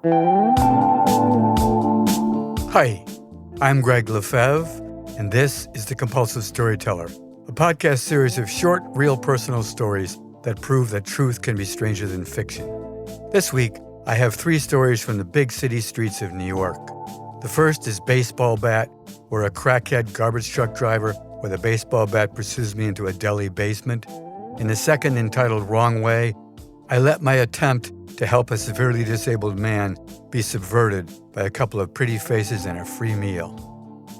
Hi, I'm Gregg LeFevre, and this is The Compulsive Storyteller, a podcast series of short, real personal stories that prove that truth can be stranger than fiction. This week, I have 3 stories from the big city streets of New York. The first is Baseball Bat, where a crackhead garbage truck driver with a baseball bat pursues me into a deli basement. In the second, entitled Wrong Way, I let my attempt to help a severely disabled man be subverted by a couple of pretty faces and a free meal.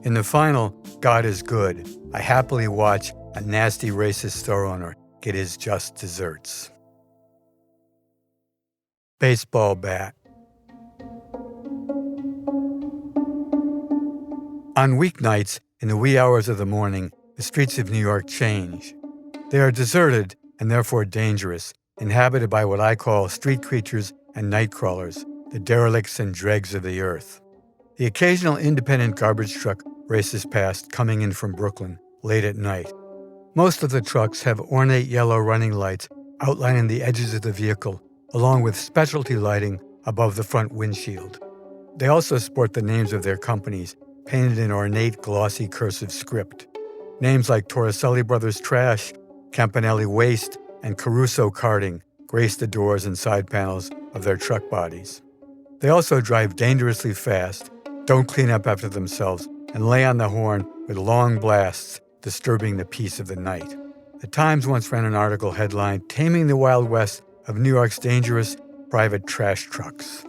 In the final, God is Good, I happily watch a nasty racist store owner get his just desserts. Baseball Bat. On weeknights, in the wee hours of the morning, the streets of New York change. They are deserted and therefore dangerous, inhabited by what I call street creatures and night crawlers, the derelicts and dregs of the earth. The occasional independent garbage truck races past, coming in from Brooklyn, late at night. Most of the trucks have ornate yellow running lights outlining the edges of the vehicle, along with specialty lighting above the front windshield. They also sport the names of their companies, painted in ornate, glossy cursive script. Names like Torricelli Brothers Trash, Campanelli Waste, and Caruso Karting grace the doors and side panels of their truck bodies. They also drive dangerously fast, don't clean up after themselves, and lay on the horn with long blasts, disturbing the peace of the night. The Times once ran an article headlined, "Taming the Wild West of New York's Dangerous Private Trash Trucks."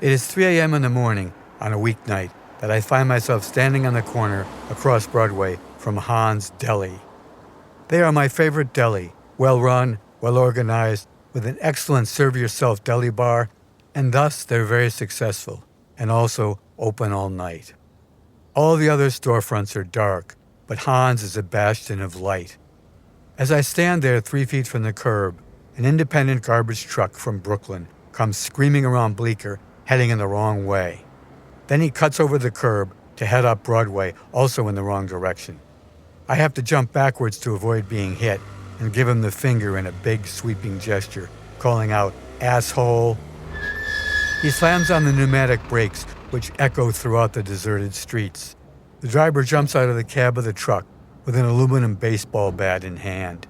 It is 3 a.m. in the morning on a weeknight that I find myself standing on the corner across Broadway from Han's Deli. They are my favorite deli, well-run, well-organized, with an excellent serve-yourself deli bar, and thus they're very successful, and also open all night. All the other storefronts are dark, but Han's is a bastion of light. As I stand there 3 feet from the curb, an independent garbage truck from Brooklyn comes screaming around Bleecker, heading in the wrong way. Then he cuts over the curb to head up Broadway, also in the wrong direction. I have to jump backwards to avoid being hit and give him the finger in a big sweeping gesture, calling out, "Asshole." He slams on the pneumatic brakes, which echo throughout the deserted streets. The driver jumps out of the cab of the truck with an aluminum baseball bat in hand.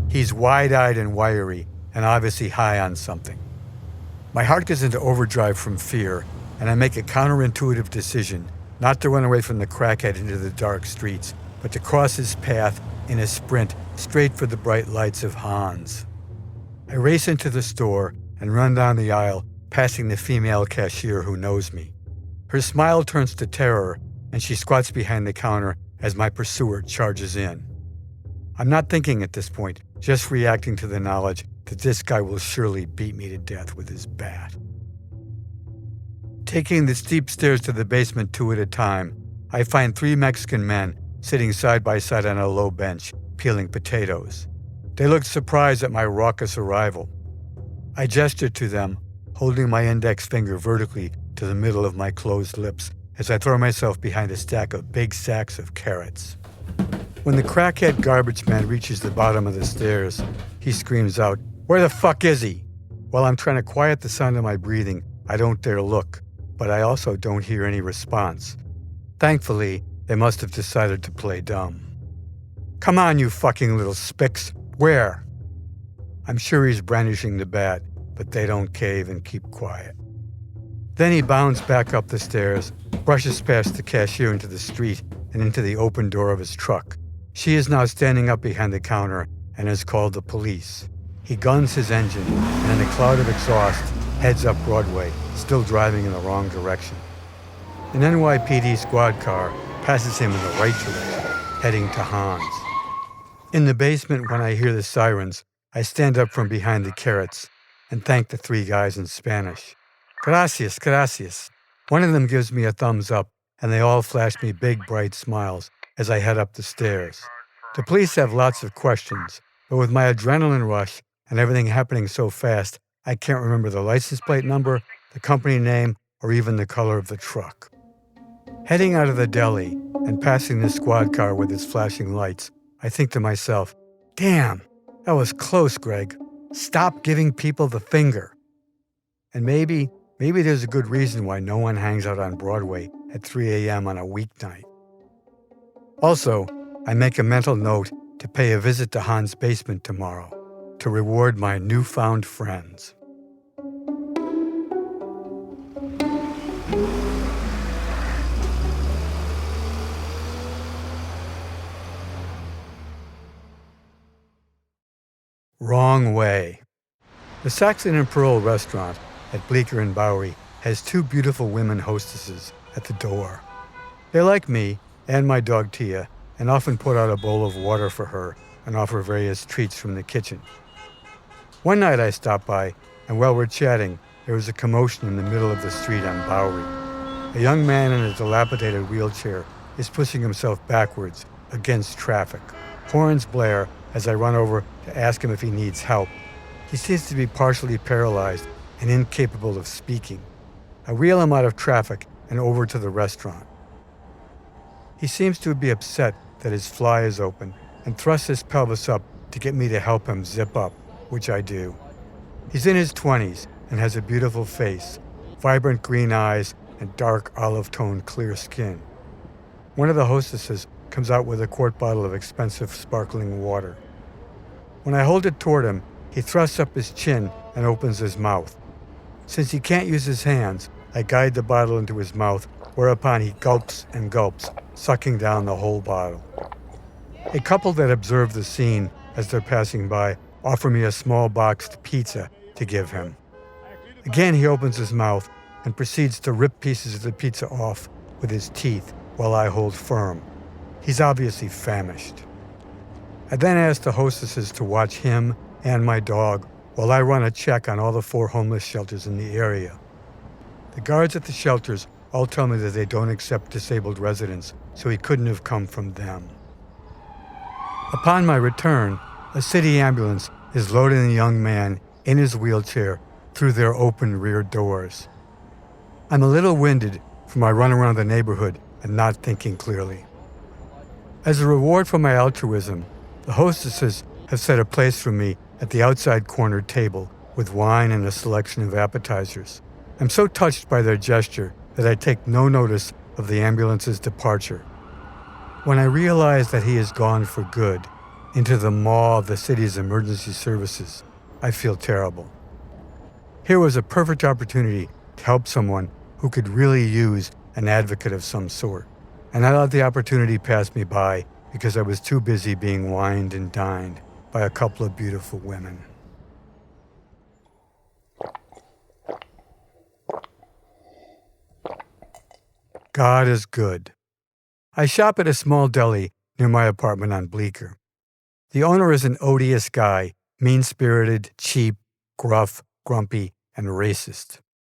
He's wide-eyed and wiry and obviously high on something. My heart goes into overdrive from fear, and I make a counterintuitive decision not to run away from the crackhead into the dark streets, but to cross his path in a sprint straight for the bright lights of Han's. I race into the store and run down the aisle, passing the female cashier who knows me. Her smile turns to terror, and she squats behind the counter as my pursuer charges in. I'm not thinking at this point, just reacting to the knowledge that this guy will surely beat me to death with his bat. Taking the steep stairs to the basement 2 at a time, I find 3 Mexican men sitting side by side on a low bench, peeling potatoes. They look surprised at my raucous arrival. I gesture to them, holding my index finger vertically to the middle of my closed lips as I throw myself behind a stack of big sacks of carrots. When the crackhead garbage man reaches the bottom of the stairs, he screams out, "Where the fuck is he?" While I'm trying to quiet the sound of my breathing, I don't dare look, but I also don't hear any response. Thankfully, they must have decided to play dumb. "Come on, you fucking little spicks. Where?" I'm sure he's brandishing the bat, but they don't cave and keep quiet. Then he bounds back up the stairs, brushes past the cashier into the street and into the open door of his truck. She is now standing up behind the counter and has called the police. He guns his engine and in a cloud of exhaust heads up Broadway, still driving in the wrong direction. An NYPD squad car passes him in the right direction, heading to Han's. In the basement, when I hear the sirens, I stand up from behind the carrots and thank the 3 guys in Spanish. "Gracias, gracias." One of them gives me a thumbs up, and they all flash me big, bright smiles as I head up the stairs. The police have lots of questions, but with my adrenaline rush and everything happening so fast, I can't remember the license plate number, the company name, or even the color of the truck. Heading out of the deli and passing the squad car with its flashing lights, I think to myself, "Damn, that was close, Greg." Stop giving people the finger. And maybe there's a good reason why no one hangs out on Broadway at 3 a.m. on a weeknight. Also, I make a mental note to pay a visit to Han's basement tomorrow to reward my newfound friends. Wrong way. The Saxon and Pearl restaurant at Bleecker and Bowery has two beautiful women hostesses at the door. They like me and my dog Tia and often put out a bowl of water for her and offer various treats from the kitchen. One night I stopped by, and while we're chatting, there was a commotion in the middle of the street on Bowery. A young man in a dilapidated wheelchair is pushing himself backwards against traffic. Horns blare as I run over to ask him if he needs help. He seems to be partially paralyzed and incapable of speaking. I wheel him out of traffic and over to the restaurant. He seems to be upset that his fly is open and thrusts his pelvis up to get me to help him zip up, which I do. He's in his 20s and has a beautiful face, vibrant green eyes, and dark olive-toned clear skin. One of the hostesses comes out with a quart bottle of expensive sparkling water. When I hold it toward him, he thrusts up his chin and opens his mouth. Since he can't use his hands, I guide the bottle into his mouth, whereupon he gulps and gulps, sucking down the whole bottle. A couple that observe the scene as they're passing by offer me a small boxed pizza to give him. Again, he opens his mouth and proceeds to rip pieces of the pizza off with his teeth while I hold firm. He's obviously famished. I then ask the hostesses to watch him and my dog while I run a check on all the 4 homeless shelters in the area. The guards at the shelters all tell me that they don't accept disabled residents, so he couldn't have come from them. Upon my return, a city ambulance is loading the young man in his wheelchair through their open rear doors. I'm a little winded from my run around the neighborhood and not thinking clearly. As a reward for my altruism, the hostesses have set a place for me at the outside corner table with wine and a selection of appetizers. I'm so touched by their gesture that I take no notice of the ambulance's departure. When I realize that he is gone for good, into the maw of the city's emergency services, I feel terrible. Here was a perfect opportunity to help someone who could really use an advocate of some sort, and I let the opportunity pass me by because I was too busy being wined and dined by a couple of beautiful women. God is good. I shop at a small deli near my apartment on Bleecker. The owner is an odious guy, mean-spirited, cheap, gruff, grumpy, and racist.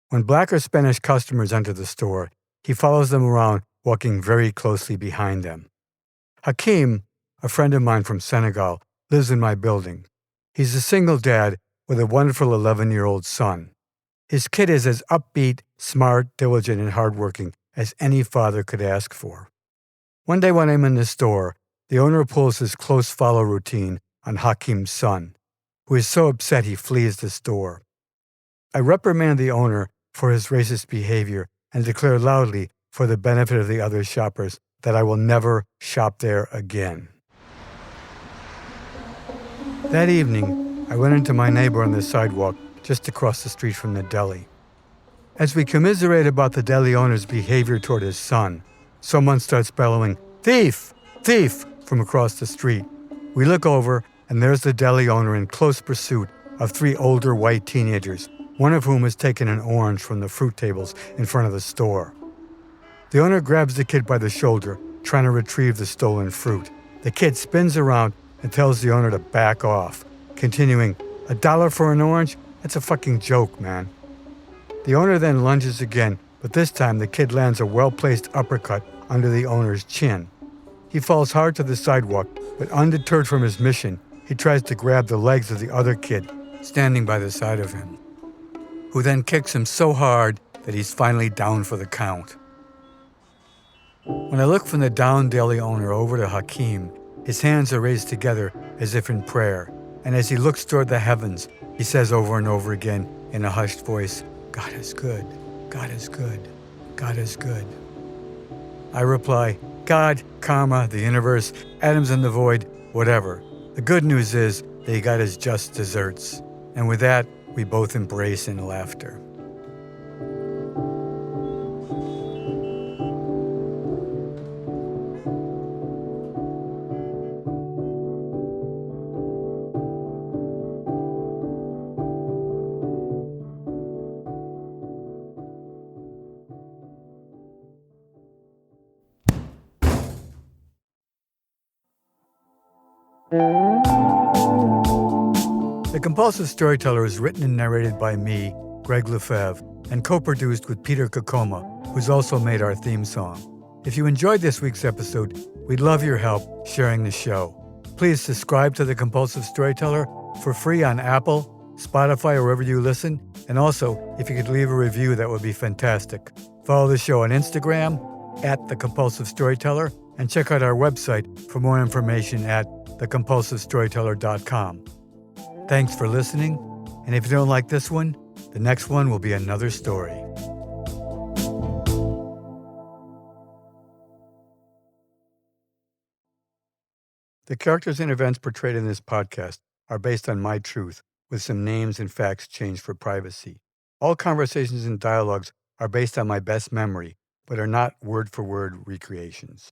When Black or Spanish customers enter the store, he follows them around, walking very closely behind them. Hakeem, a friend of mine from Senegal, lives in my building. He's a single dad with a wonderful 11-year-old son. His kid is as upbeat, smart, diligent, and hardworking as any father could ask for. One day when I'm in the store, the owner pulls his close follow routine on Hakeem's son, who is so upset he flees the store. I reprimand the owner for his racist behavior and declare loudly, for the benefit of the other shoppers, that I will never shop there again. That evening, I went into my neighbor on the sidewalk just across the street from the deli. As we commiserate about the deli owner's behavior toward his son, someone starts bellowing, "Thief! Thief!" from across the street. We look over, and there's the deli owner in close pursuit of 3 older white teenagers, one of whom has taken an orange from the fruit tables in front of the store. The owner grabs the kid by the shoulder, trying to retrieve the stolen fruit. The kid spins around and tells the owner to back off, continuing, $1 for an orange? That's a fucking joke, man. The owner then lunges again, but this time the kid lands a well-placed uppercut under the owner's chin. He falls hard to the sidewalk, but undeterred from his mission, he tries to grab the legs of the other kid standing by the side of him, who then kicks him so hard that he's finally down for the count. When I look from the down deli owner over to Hakeem, his hands are raised together as if in prayer, And as he looks toward the heavens, he says over and over again in a hushed voice, God is good, God is good, God is good. I reply, God, karma, the universe, atoms in the void, whatever. The good news is that he got his just desserts. And with that, we both embrace in laughter. The Compulsive Storyteller is written and narrated by me, Gregg LeFevre, and co-produced with Peter Kokoma, who's also made our theme song. If you enjoyed this week's episode, we'd love your help sharing the show. Please subscribe to The Compulsive Storyteller for free on Apple, Spotify, or wherever you listen. And also, if you could leave a review, that would be fantastic. Follow the show on Instagram @The Compulsive Storyteller, and check out our website for more information at thecompulsivestoryteller.com. Thanks for listening, and if you don't like this one, the next one will be another story. The characters and events portrayed in this podcast are based on my truth, with some names and facts changed for privacy. All conversations and dialogues are based on my best memory, but are not word-for-word recreations.